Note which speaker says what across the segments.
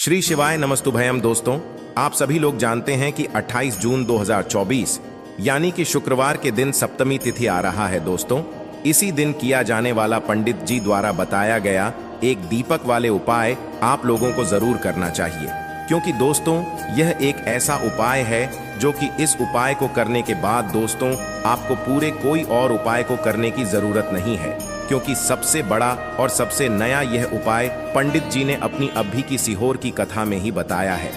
Speaker 1: श्री शिवाय नमस्तुभयम। दोस्तों, आप सभी लोग जानते हैं कि 28 जून 2024 यानी कि शुक्रवार के दिन सप्तमी तिथि आ रहा है। दोस्तों, इसी दिन किया जाने वाला पंडित जी द्वारा बताया गया एक दीपक वाले उपाय आप लोगों को जरूर करना चाहिए, क्योंकि दोस्तों यह एक ऐसा उपाय है जो कि इस उपाय को करने के बाद दोस्तों आपको पूरे कोई और उपाय को करने की जरूरत नहीं है, क्योंकि सबसे बड़ा और सबसे नया यह उपाय पंडित जी ने अपनी अभी की सीहोर की कथा में ही बताया है।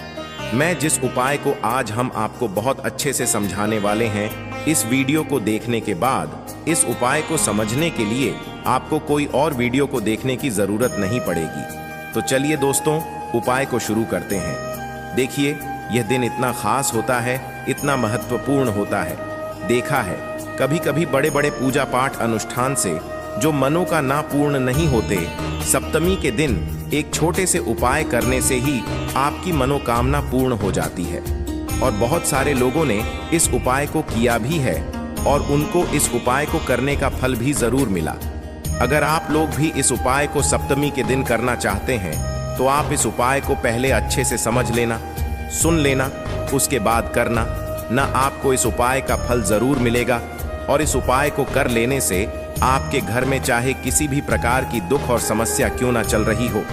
Speaker 1: मैं जिस उपाय को आज हम आपको बहुत अच्छे से समझाने वाले हैं, इस वीडियो को देखने के बाद इस उपाय को समझने के लिए आपको कोई और वीडियो को देखने की जरूरत नहीं पड़ेगी। तो चलिए दोस्तों, उपाय को शुरू करते हैं। देखिए, यह दिन इतना खास होता है, इतना महत्वपूर्ण होता है। देखा है कभी कभी बड़े बड़े पूजा पाठ अनुष्ठान से जो मनों का ना पूर्ण नहीं होते, सप्तमी के दिन एक छोटे से उपाय करने से ही आपकी मनोकामना पूर्ण हो जाती है। और बहुत सारे लोगों ने इस उपाय को किया भी है और उनको इस उपाय को करने का फल भी जरूर मिला। अगर आप लोग भी इस उपाय को सप्तमी के दिन करना चाहते हैं तो आप इस उपाय को पहले अच्छे से समझ लेना, सुन लेना, उसके बाद करना। ना आपको इस उपाय का फल जरूर मिलेगा और इस उपाय को कर लेने से आपके घर में चाहे किसी भी प्रकार की दुख और समस्या क्यों ना चल रही हो,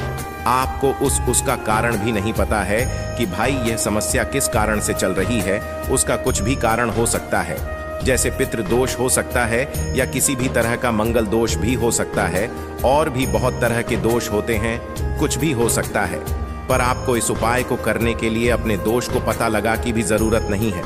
Speaker 1: आपको उसका कारण भी नहीं पता है कि भाई यह समस्या किस कारण से चल रही है। उसका कुछ भी कारण हो सकता है, जैसे पितृ दोष हो सकता है या किसी भी तरह का मंगल दोष भी हो सकता है, और भी बहुत तरह के दोष होते हैं, कुछ भी हो सकता है। पर आपको इस उपाय को करने के लिए अपने दोष को पता लगा की भी जरूरत नहीं है।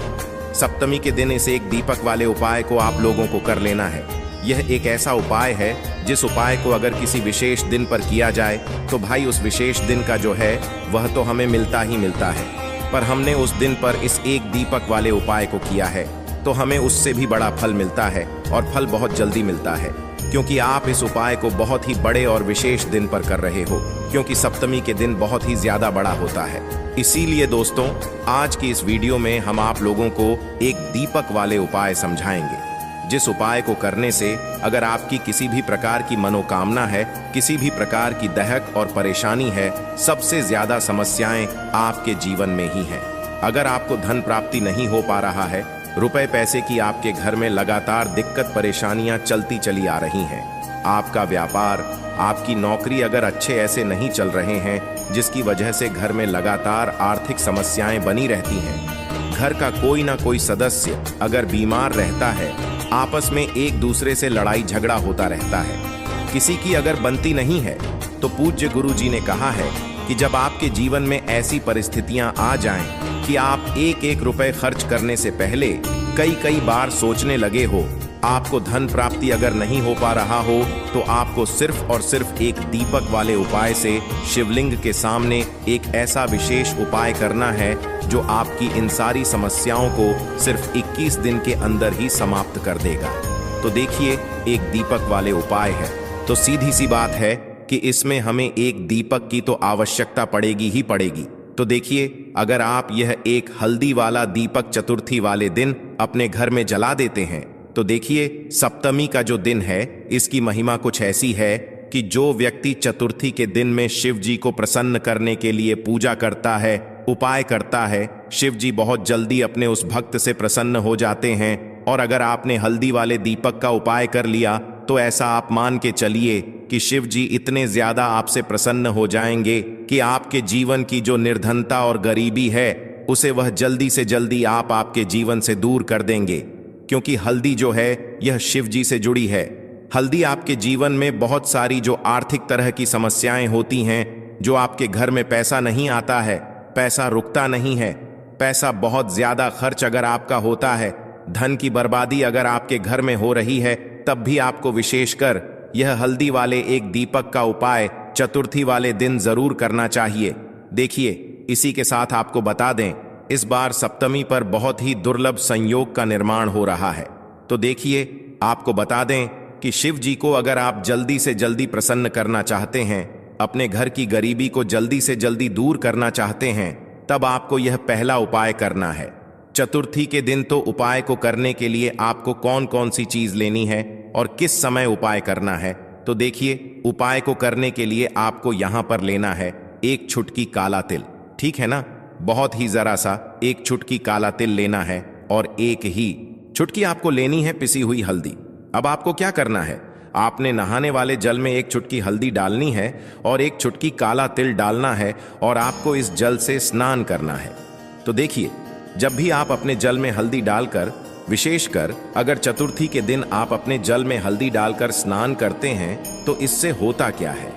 Speaker 1: सप्तमी के दिन इस एक दीपक वाले उपाय को आप लोगों को कर लेना है। यह एक ऐसा उपाय है जिस उपाय को अगर किसी विशेष दिन पर किया जाए तो भाई उस विशेष दिन का जो है वह तो हमें मिलता ही मिलता है। पर हमने उस दिन पर इस एक दीपक वाले उपाय को किया है तो हमें उससे भी बड़ा फल मिलता है, और फल बहुत जल्दी मिलता है, क्योंकि आप इस उपाय को बहुत ही बड़े और विशेष दिन पर कर रहे हो, क्योंकि सप्तमी के दिन बहुत ही ज्यादा बड़ा होता है। इसीलिए दोस्तों, आज की इस वीडियो में हम आप लोगों को एक दीपक वाले उपाय समझाएंगे, जिस उपाय को करने से अगर आपकी किसी भी प्रकार की मनोकामना है, किसी भी प्रकार की दहक और परेशानी है, सबसे ज्यादा समस्याएं आपके जीवन में ही हैं। अगर आपको धन प्राप्ति नहीं हो पा रहा है, रुपए पैसे की आपके घर में लगातार दिक्कत परेशानियां चलती चली आ रही हैं, आपका व्यापार, आपकी नौकरी अगर अच्छे ऐसे नहीं चल रहे हैं, जिसकी वजह से घर में लगातार आर्थिक समस्याएं बनी रहती हैं, घर का कोई ना कोई सदस्य अगर बीमार रहता है, आपस में एक दूसरे से लड़ाई झगड़ा होता रहता है, किसी की अगर बनती नहीं है, तो पूज्य गुरु जी ने कहा है कि जब आपके जीवन में ऐसी परिस्थितियां आ जाएं कि आप एक एक रुपए खर्च करने से पहले कई बार सोचने लगे हो, आपको धन प्राप्ति अगर नहीं हो पा रहा हो, तो आपको सिर्फ और सिर्फ एक दीपक वाले उपाय से शिवलिंग के सामने एक ऐसा विशेष उपाय करना है जो आपकी इन सारी समस्याओं को सिर्फ 21 दिन के अंदर ही समाप्त कर देगा। तो देखिए, एक दीपक वाले उपाय है तो सीधी सी बात है कि इसमें हमें एक दीपक की तो आवश्यकता पड़ेगी ही पड़ेगी। तो देखिए, अगर आप यह एक हल्दी वाला दीपक चतुर्थी वाले दिन अपने घर में जला देते हैं, तो देखिए सप्तमी का जो दिन है, इसकी महिमा कुछ ऐसी है कि जो व्यक्ति चतुर्थी के दिन में शिव जी को प्रसन्न करने के लिए पूजा करता है, उपाय करता है, शिव जी बहुत जल्दी अपने उस भक्त से प्रसन्न हो जाते हैं। और अगर आपने हल्दी वाले दीपक का उपाय कर लिया तो ऐसा आप मान के चलिए कि शिव जी इतने ज्यादा आपसे प्रसन्न हो जाएंगे कि आपके जीवन की जो निर्धनता और गरीबी है उसे वह जल्दी से जल्दी आपके जीवन से दूर कर देंगे, क्योंकि हल्दी जो है यह शिव जी से जुड़ी है। हल्दी आपके जीवन में बहुत सारी जो आर्थिक तरह की समस्याएं होती हैं, जो आपके घर में पैसा नहीं आता है, पैसा रुकता नहीं है, पैसा बहुत ज्यादा खर्च अगर आपका होता है, धन की बर्बादी अगर आपके घर में हो रही है, तब भी आपको विशेषकर यह हल्दी वाले एक दीपक का उपाय चतुर्थी वाले दिन जरूर करना चाहिए। देखिए, इसी के साथ आपको बता दें, इस बार सप्तमी पर बहुत ही दुर्लभ संयोग का निर्माण हो रहा है। तो देखिए, आपको बता दें कि शिव जी को अगर आप जल्दी से जल्दी प्रसन्न करना चाहते हैं, अपने घर की गरीबी को जल्दी से जल्दी दूर करना चाहते हैं, तब आपको यह पहला उपाय करना है। चतुर्थी के दिन तो उपाय को करने के लिए आपको कौन कौन सी चीज लेनी है और किस समय उपाय करना है, तो देखिए, उपाय को करने के लिए आपको यहां पर लेना है एक छुटकी काला तिल। ठीक है ना। बहुत ही जरा सा एक चुटकी काला तिल लेना है और एक ही चुटकी आपको लेनी है पिसी हुई हल्दी। अब आपको क्या करना है, आपने नहाने वाले जल में एक चुटकी हल्दी डालनी है और एक चुटकी काला तिल डालना है और आपको इस जल से स्नान करना है। तो देखिए, जब भी आप अपने जल में हल्दी डालकर, विशेषकर अगर चतुर्थी के दिन आप अपने जल में हल्दी डालकर स्नान करते हैं, तो इससे होता क्या है,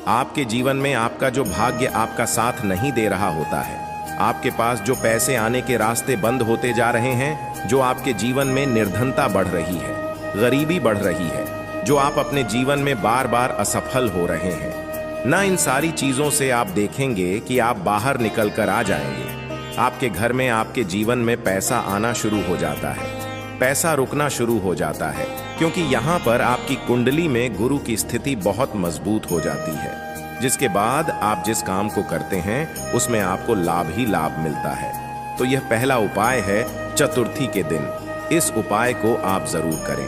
Speaker 1: आपके जीवन में आपका जो भाग्य आपका साथ नहीं दे रहा होता है, आपके पास जो पैसे आने के रास्ते बंद होते जा रहे हैं, जो आपके जीवन में निर्धनता बढ़ रही है, गरीबी बढ़ रही है, जो आप अपने जीवन में बार बार असफल हो रहे हैं ना, इन सारी चीजों से आप देखेंगे कि आप बाहर निकल कर आ जाएंगे। आपके घर में, आपके जीवन में पैसा आना शुरू हो जाता है, पैसा रुकना शुरू हो जाता है, क्योंकि यहाँ पर आपकी कुंडली में गुरु की स्थिति बहुत मजबूत हो जाती है, जिसके बाद आप जिस काम को करते हैं उसमें आपको लाभ ही लाभ मिलता है। तो यह पहला उपाय है चतुर्थी के दिन, इस उपाय को आप जरूर करें।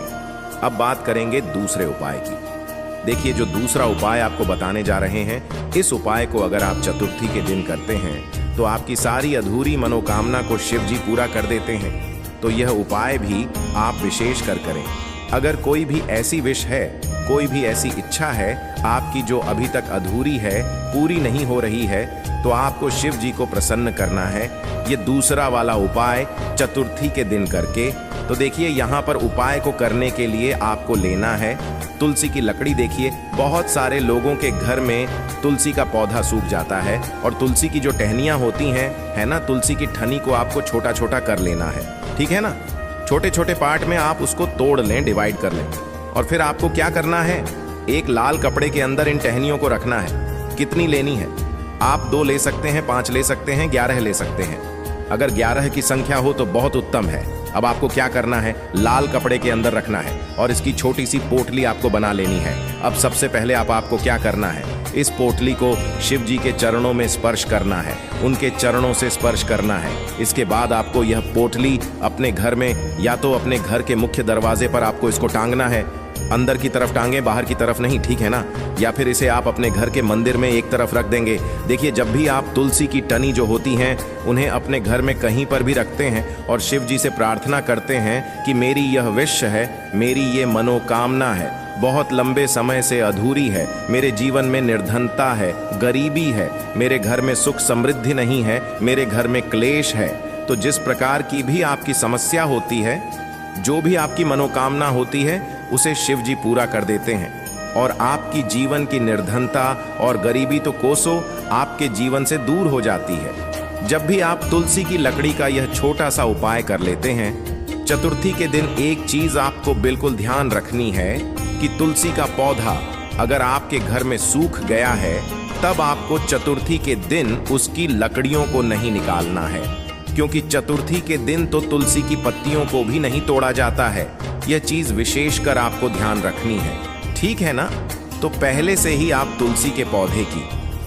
Speaker 1: अब बात करेंगे दूसरे उपाय की। देखिए, जो दूसरा उपाय आपको बताने जा रहे हैं, इस उपाय को अगर आप चतुर्थी के दिन करते हैं तो आपकी सारी अधूरी मनोकामना को शिव जी पूरा कर देते हैं। तो यह उपाय भी आप विशेष कर करें। अगर कोई भी ऐसी विश है, कोई भी ऐसी इच्छा है आपकी जो अभी तक अधूरी है, पूरी नहीं हो रही है, तो आपको शिव जी को प्रसन्न करना है ये दूसरा वाला उपाय चतुर्थी के दिन करके। तो देखिए, यहाँ पर उपाय को करने के लिए आपको लेना है तुलसी की लकड़ी। देखिए, बहुत सारे लोगों के घर में तुलसी का पौधा सूख जाता है और तुलसी की जो टहनियाँ होती हैं, है ना, तुलसी की ठनी को आपको छोटा छोटा कर लेना है, ठीक है ना। छोटे छोटे पार्ट में आप उसको तोड़ लें, डिवाइड कर लें, और फिर आपको क्या करना है, एक लाल कपड़े के अंदर इन टहनियों को रखना है। कितनी लेनी है, आप 2 ले सकते हैं, 5 ले सकते हैं, 11 ले सकते हैं। अगर 11 की संख्या हो तो बहुत उत्तम है। अब आपको क्या करना है, लाल कपड़े के अंदर रखना है और इसकी छोटी सी पोटली आपको बना लेनी है। अब सबसे पहले आपको क्या करना है, इस पोटली को शिव जी के चरणों में स्पर्श करना है, उनके चरणों से स्पर्श करना है। इसके बाद आपको यह पोटली अपने घर में, या तो अपने घर के मुख्य दरवाजे पर आपको इसको टांगना है, अंदर की तरफ टांगे, बाहर की तरफ नहीं, ठीक है ना। या फिर इसे आप अपने घर के मंदिर में एक तरफ रख देंगे। देखिए, जब भी आप तुलसी की टनी जो होती हैं उन्हें अपने घर में कहीं पर भी रखते हैं और शिव जी से प्रार्थना करते हैं कि मेरी यह विश है, मेरी ये मनोकामना है, बहुत लंबे समय से अधूरी है, मेरे जीवन में निर्धनता है, गरीबी है, मेरे घर में सुख समृद्धि नहीं है, मेरे घर में क्लेश है। तो जिस प्रकार की भी आपकी समस्या होती है, जो भी आपकी मनोकामना होती है, उसे शिव जी पूरा कर देते हैं और आपकी जीवन की निर्धनता और गरीबी तो कोसों आपके जीवन से दूर हो जाती है। जब भी आप तुलसी की लकड़ी का यह छोटा सा उपाय कर लेते हैं, चतुर्थी के दिन एक चीज आपको बिल्कुल ध्यान रखनी है कि तुलसी का पौधा अगर आपके घर में सूख गया है, तब आपको चतुर्थी के दिन उसकी लकड़ियों को नहीं निकालना है, क्योंकि चतुर्थी के दिन तो तुलसी की पत्तियों को भी नहीं तोड़ा जाता है। यह चीज विशेष कर आपको ध्यान रखनी है, ठीक है ना। तो पहले से ही आप तुलसी के पौधे की,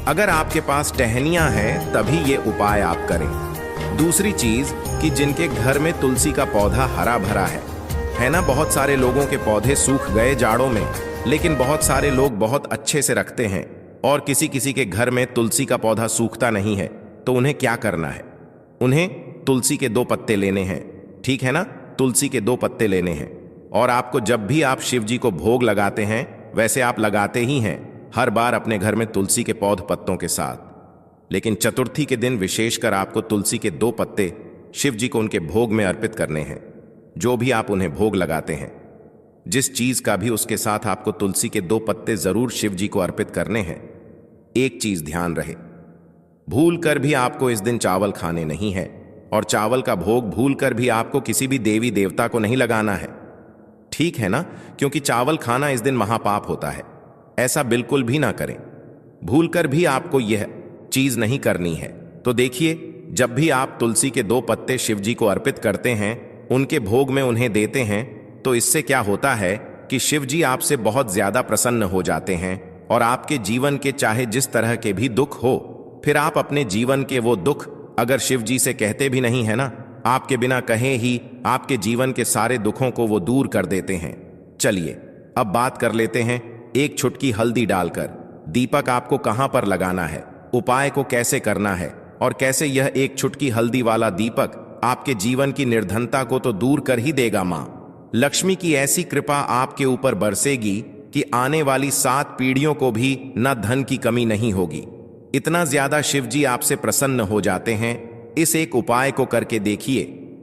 Speaker 1: अगर आपके पास टहनियां हैं तभी ये उपाय आप करें। दूसरी चीज कि जिनके घर में तुलसी का पौधा हरा भरा है ना, बहुत सारे लोगों के पौधे सूख गए जाड़ों में, लेकिन बहुत सारे लोग बहुत अच्छे से रखते हैं और किसी किसी के घर में तुलसी का पौधा सूखता नहीं है। तो उन्हें क्या करना है, उन्हें तुलसी के 2 पत्ते लेने हैं, ठीक है ना, तुलसी के 2 पत्ते लेने हैं। और आपको जब भी आप शिव जी को भोग लगाते हैं, वैसे आप लगाते ही हैं हर बार अपने घर में तुलसी के पौध पत्तों के साथ, लेकिन चतुर्थी के दिन विशेषकर आपको तुलसी के 2 पत्ते शिव जी को उनके भोग में अर्पित करने हैं। जो भी आप उन्हें भोग लगाते हैं, जिस चीज का भी, उसके साथ आपको तुलसी के 2 पत्ते जरूर शिव जी को अर्पित करने हैं। एक चीज ध्यान रहे, भूल कर भी आपको इस दिन चावल खाने नहीं है, और चावल का भोग भूल कर भी आपको किसी भी देवी देवता को नहीं लगाना है, ठीक है ना, क्योंकि चावल खाना इस दिन महापाप होता है। ऐसा बिल्कुल भी ना करें, भूल कर भी आपको यह चीज नहीं करनी है। तो देखिए, जब भी आप तुलसी के 2 पत्ते शिव जी को अर्पित करते हैं, उनके भोग में उन्हें देते हैं, तो इससे क्या होता है कि शिव जी आपसे बहुत ज्यादा प्रसन्न हो जाते हैं और आपके जीवन के चाहे जिस तरह के भी दुख हो, फिर आप अपने जीवन के वो दुख अगर शिव जी से कहते भी नहीं है ना, आपके बिना कहे ही आपके जीवन के सारे दुखों को वो दूर कर देते हैं। चलिए अब बात कर लेते हैं, एक चुटकी हल्दी डालकर दीपक आपको कहां पर लगाना है, उपाय को कैसे करना है, और कैसे यह एक छुटकी हल्दी वाला दीपक आपके जीवन की निर्धनता को तो दूर कर ही देगा। माँ लक्ष्मी की ऐसी कृपा आपके ऊपर बरसेगी कि आने वाली 7 पीढ़ियों को भी न धन की कमी नहीं होगी। इतना ज्यादा शिवजी आपसे प्रसन्न हो जाते हैं। इस एक उपाय को करके देखिए।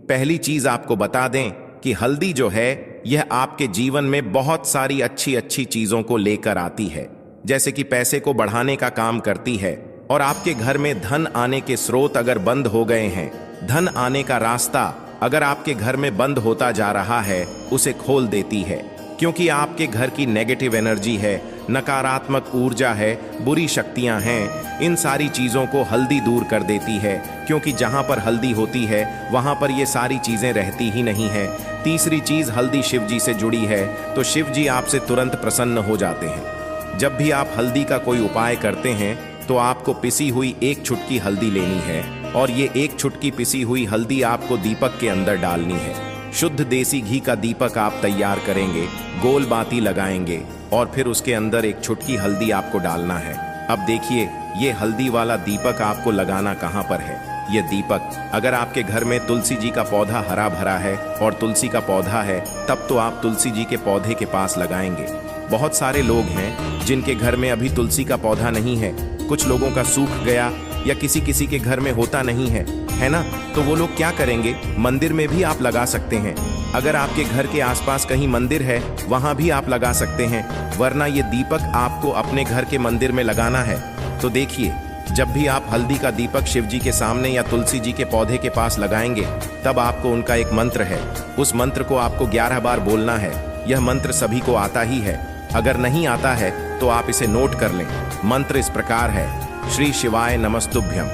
Speaker 1: पहली चीज आपको बता दें कि हल्दी जो है यह आपके जीवन में बहुत सारी अच्छी अच्छी चीजों को लेकर आती है, जैसे कि पैसे को बढ़ाने का काम करती है। और आपके घर में धन आने के स्रोत अगर बंद हो गए हैं, धन आने का रास्ता अगर आपके घर में बंद होता जा रहा है, उसे खोल देती है। क्योंकि आपके घर की नेगेटिव एनर्जी है, नकारात्मक ऊर्जा है, बुरी शक्तियां हैं, इन सारी चीजों को हल्दी दूर कर देती है। क्योंकि जहां पर हल्दी होती है वहां पर ये सारी चीजें रहती ही नहीं है। तीसरी चीज, हल्दी शिव जी से जुड़ी है, तो शिव जी आपसे तुरंत प्रसन्न हो जाते हैं। जब भी आप हल्दी का कोई उपाय करते हैं तो आपको पिसी हुई एक चुटकी हल्दी लेनी है, और ये एक चुटकी पिसी हुई हल्दी आपको दीपक के अंदर डालनी है। शुद्ध देसी घी का दीपक आप तैयार करेंगे, गोल बाती लगाएंगे और फिर उसके अंदर एक चुटकी हल्दी आपको डालना है। अब देखिए, ये हल्दी वाला दीपक आपको लगाना कहाँ पर है। ये दीपक अगर आपके घर में तुलसी जी का पौधा हरा भरा है और तुलसी का पौधा है, तब तो आप तुलसी जी के पौधे के पास लगाएंगे। बहुत सारे लोग हैं जिनके घर में अभी तुलसी का पौधा नहीं है, कुछ लोगों का सूख गया या किसी किसी के घर में होता नहीं है ना, तो वो लोग क्या करेंगे, मंदिर में भी आप लगा सकते हैं। अगर आपके घर के आसपास कहीं मंदिर है वहां भी आप लगा सकते हैं, वरना ये दीपक आपको अपने घर के मंदिर में लगाना है। तो देखिए, जब भी आप हल्दी का दीपक शिव जी के सामने या तुलसी जी के पौधे के पास लगाएंगे, तब आपको उनका एक मंत्र है, उस मंत्र को आपको 11 बार बोलना है। यह मंत्र सभी को आता ही है, अगर नहीं आता है तो आप इसे नोट कर लें। मंत्र इस प्रकार है, श्री शिवाय नमस्तुभ्यम।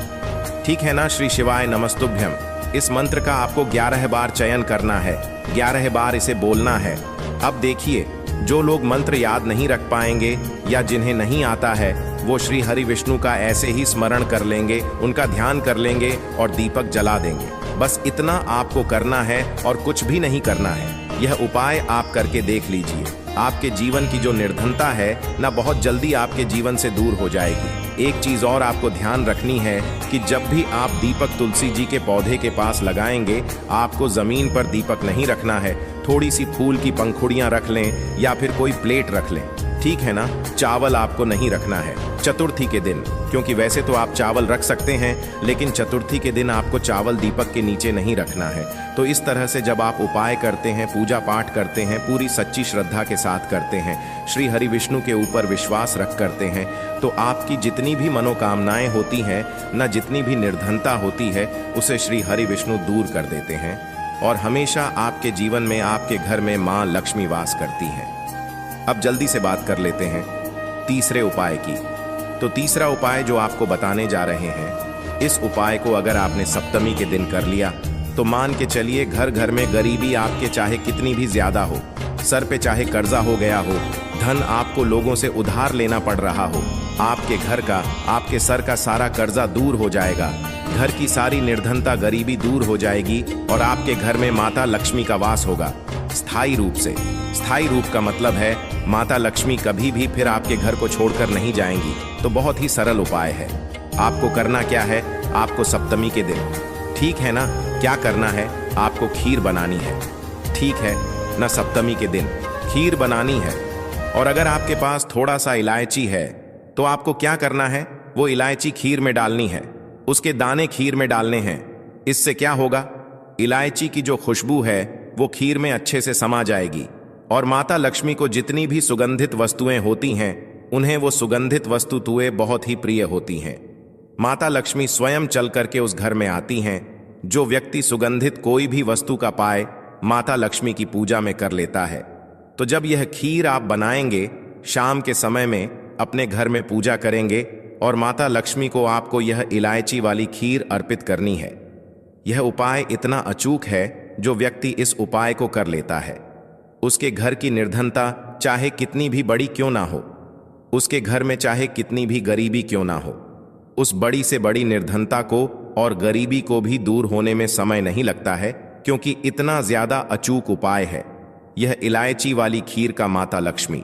Speaker 1: ठीक है ना, श्री शिवाय नमस्तुभ्यम। इस मंत्र का आपको 11 बार चयन करना है, 11 बार इसे बोलना है। अब देखिए, जो लोग मंत्र याद नहीं रख पाएंगे या जिन्हें नहीं आता है, वो श्री हरि विष्णु का ऐसे ही स्मरण कर लेंगे, उनका ध्यान कर लेंगे और दीपक जला देंगे। बस इतना आपको करना है और कुछ भी नहीं करना है। यह उपाय आप करके देख लीजिए, आपके जीवन की जो निर्धनता है ना, बहुत जल्दी आपके जीवन से दूर हो जाएगी। एक चीज और आपको ध्यान रखनी है कि जब भी आप दीपक तुलसी जी के पौधे के पास लगाएंगे, आपको जमीन पर दीपक नहीं रखना है, थोड़ी सी फूल की पंखुड़ियां रख लें या फिर कोई प्लेट रख लें। ठीक है ना, चावल आपको नहीं रखना है चतुर्थी के दिन, क्योंकि वैसे तो आप चावल रख सकते हैं, लेकिन चतुर्थी के दिन आपको चावल दीपक के नीचे नहीं रखना है। तो इस तरह से जब आप उपाय करते हैं, पूजा पाठ करते हैं, पूरी सच्ची श्रद्धा के साथ करते हैं, श्री हरि विष्णु के ऊपर विश्वास रख करते हैं, तो आपकी जितनी भी मनोकामनाएं होती हैं न, जितनी भी निर्धनता होती है, उसे श्री हरि विष्णु दूर कर देते हैं और हमेशा आपके जीवन में, आपके घर में माँ लक्ष्मी वास करती हैं। अब जल्दी से बात कर लेते हैं तीसरे उपाय की। तो तीसरा उपाय जो आपको बताने जा रहे हैं, इस उपाय को अगर आपने सप्तमी के दिन कर लिया तो मान के चलिए घर घर में गरीबी आपके चाहे कितनी भी ज्यादा हो, सर पे चाहे कर्जा हो गया हो, धन आपको लोगों से उधार लेना पड़ रहा हो, आपके घर का, आपके सर का सारा कर्जा दूर हो जाएगा, घर की सारी निर्धनता गरीबी दूर हो जाएगी और आपके घर में माता लक्ष्मी का वास होगा, स्थायी रूप से। स्थायी रूप का मतलब है माता लक्ष्मी कभी भी फिर आपके घर को छोड़कर नहीं जाएंगी। तो बहुत ही सरल उपाय है। आपको करना क्या है, आपको सप्तमी के दिन, ठीक है ना, क्या करना है, आपको खीर बनानी है। ठीक है ना, सप्तमी के दिन खीर बनानी है। और अगर आपके पास थोड़ा सा इलायची है तो आपको क्या करना है, वो इलायची खीर में डालनी है, उसके दाने खीर में डालने हैं। इससे क्या होगा, इलायची की जो खुशबू है वो खीर में अच्छे से समा जाएगी और माता लक्ष्मी को जितनी भी सुगंधित वस्तुएं होती हैं, उन्हें वो सुगंधित वस्तुएं बहुत ही प्रिय होती हैं। माता लक्ष्मी स्वयं चल करके उस घर में आती हैं। जो व्यक्ति सुगंधित कोई भी वस्तु का पाए, माता लक्ष्मी की पूजा में कर लेता है। तो जब यह खीर आप बनाएंगे, शाम के समय में अपने घर में पूजा करेंगे और माता लक्ष्मी को आपको यह इलायची वाली खीर अर्पित करनी है। यह उपाय इतना अचूक है, जो व्यक्ति इस उपाय को कर लेता है, उसके घर की निर्धनता चाहे कितनी भी बड़ी क्यों ना हो, उसके घर में चाहे कितनी भी गरीबी क्यों ना हो, उस बड़ी से बड़ी निर्धनता को और गरीबी को भी दूर होने में समय नहीं लगता है, क्योंकि इतना ज्यादा अचूक उपाय है यह इलायची वाली खीर का। माता लक्ष्मी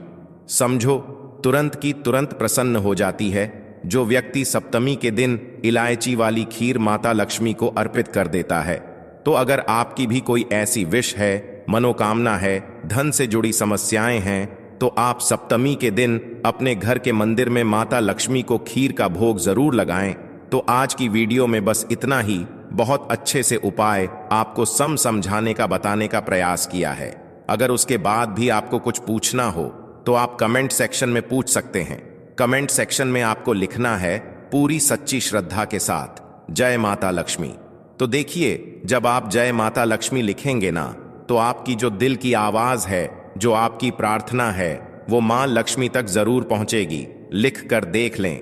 Speaker 1: समझो तुरंत की तुरंत प्रसन्न हो जाती है जो व्यक्ति सप्तमी के दिन इलायची वाली खीर माता लक्ष्मी को अर्पित कर देता है। तो अगर आपकी भी कोई ऐसी विश है, मनोकामना है, धन से जुड़ी समस्याएं हैं, तो आप सप्तमी के दिन अपने घर के मंदिर में माता लक्ष्मी को खीर का भोग जरूर लगाएं। तो आज की वीडियो में बस इतना ही, बहुत अच्छे से उपाय आपको समझाने का बताने का प्रयास किया है। अगर उसके बाद भी आपको कुछ पूछना हो तो आप कमेंट सेक्शन में पूछ सकते हैं। कमेंट सेक्शन में आपको लिखना है पूरी सच्ची श्रद्धा के साथ, जय माता लक्ष्मी। तो देखिए, जब आप जय माता लक्ष्मी लिखेंगे ना, तो आपकी जो दिल की आवाज है, जो आपकी प्रार्थना है, वो मां लक्ष्मी तक जरूर पहुंचेगी। लिख कर देख लें,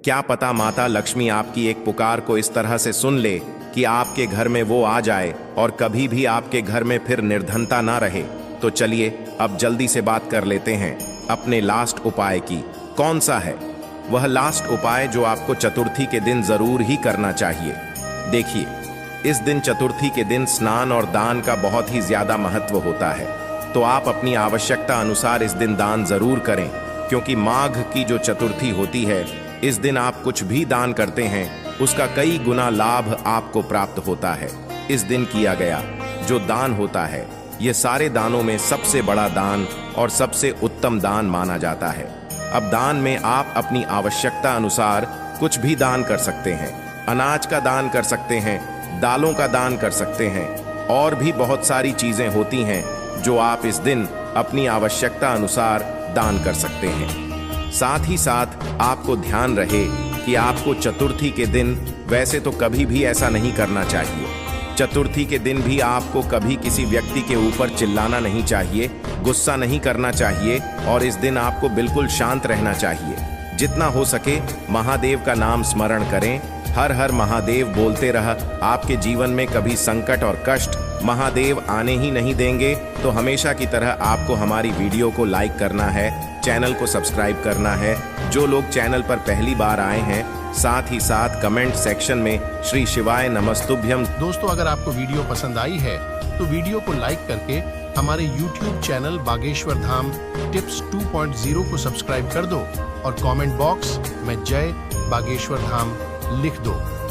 Speaker 1: क्या पता माता लक्ष्मी आपकी एक पुकार को इस तरह से सुन ले कि आपके घर में वो आ जाए और कभी भी आपके घर में फिर निर्धनता ना रहे। तो चलिए अब जल्दी से बात कर लेते हैं अपने लास्ट उपाय की। कौन सा है वह लास्ट उपाय जो आपको चतुर्थी के दिन जरूर ही करना चाहिए? देखिए, इस दिन चतुर्थी के दिन स्नान और दान का बहुत ही ज्यादा महत्व होता है। तो आप अपनी आवश्यकता अनुसार इस दिन दान जरूर करें, क्योंकि माघ की जो चतुर्थी होती है, इस दिन आप कुछ भी दान करते हैं उसका कई गुना लाभ आपको प्राप्त होता है। इस दिन किया गया जो दान होता है, ये सारे दानों में सबसे बड़ा दान और सबसे उत्तम दान माना जाता है। अब दान में आप अपनी आवश्यकता अनुसार कुछ भी दान कर सकते हैं। अनाज का दान कर सकते हैं, दालों का दान कर सकते हैं, और भी बहुत सारी चीजें होती हैं जो आप इस दिन अपनी आवश्यकता अनुसार दान कर सकते हैं। साथ ही साथ आपको ध्यान रहे कि आपको चतुर्थी के दिन वैसे तो कभी भी ऐसा नहीं करना चाहिए। चतुर्थी के दिन भी आपको कभी किसी व्यक्ति के ऊपर चिल्लाना नहीं चाहिए, गुस्सा नहीं करना चाहिए, और इस दिन आपको बिल्कुल शांत रहना चाहिए। जितना हो सके महादेव का नाम स्मरण करें, हर हर महादेव बोलते रह। आपके जीवन में कभी संकट और कष्ट महादेव आने ही नहीं देंगे। तो हमेशा की तरह आपको हमारी वीडियो को लाइक करना है, चैनल को सब्सक्राइब करना है। जो लोग चैनल पर पहली बार आए हैं, साथ ही साथ कमेंट सेक्शन में श्री शिवाय नमस्तुभ्यम।
Speaker 2: दोस्तों, अगर आपको वीडियो पसंद आई है तो वीडियो को लाइक करके हमारे YouTube channel Bageshwar Dham tips 2.0 को सब्सक्राइब कर दो और कमेंट बॉक्स में जय बागेश्वर धाम लिख दो।